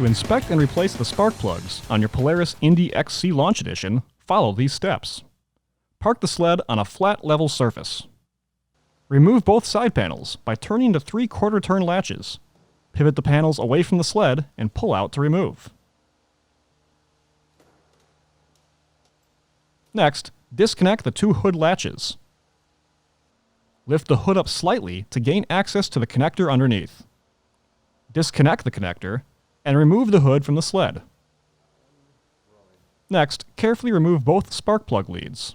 To inspect and replace the spark plugs on your Polaris Indy XC Launch Edition, follow these steps. Park the sled on a flat, level surface. Remove both side panels by turning the 3/4 turn latches. Pivot the panels away from the sled and pull out to remove. Next, disconnect the 2 hood latches. Lift the hood up slightly to gain access to the connector underneath. Disconnect the connector and remove the hood from the sled. Next, carefully remove both spark plug leads.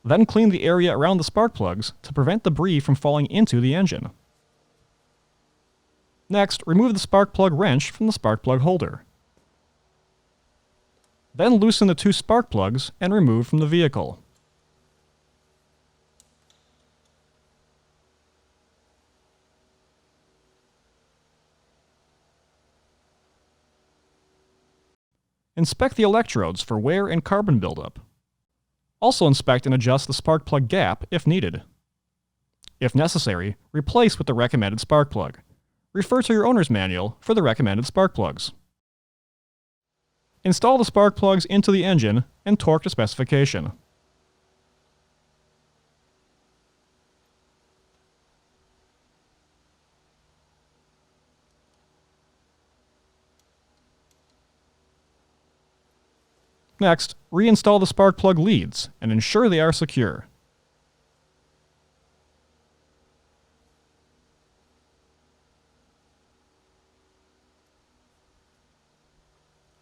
Then clean the area around the spark plugs to prevent debris from falling into the engine. Next, remove the spark plug wrench from the spark plug holder. Then loosen the 2 spark plugs and remove from the vehicle. Inspect the electrodes for wear and carbon buildup. Also inspect and adjust the spark plug gap if needed. If necessary, replace with the recommended spark plug. Refer to your owner's manual for the recommended spark plugs. Install the spark plugs into the engine and torque to specification. Next, reinstall the spark plug leads and ensure they are secure.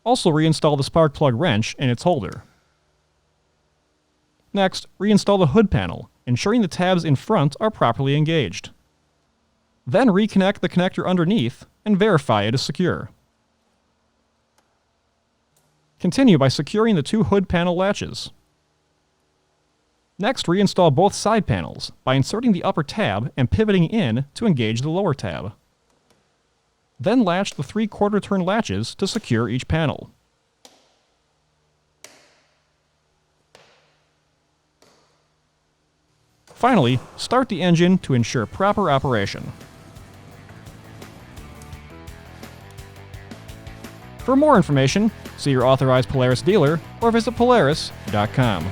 Also reinstall the spark plug wrench in its holder. Next, reinstall the hood panel, ensuring the tabs in front are properly engaged. Then reconnect the connector underneath and verify it is secure. Continue by securing the 2 hood panel latches. Next, reinstall both side panels by inserting the upper tab and pivoting in to engage the lower tab. Then latch the 3/4 turn latches to secure each panel. Finally, start the engine to ensure proper operation. For more information, see your authorized Polaris dealer or visit Polaris.com.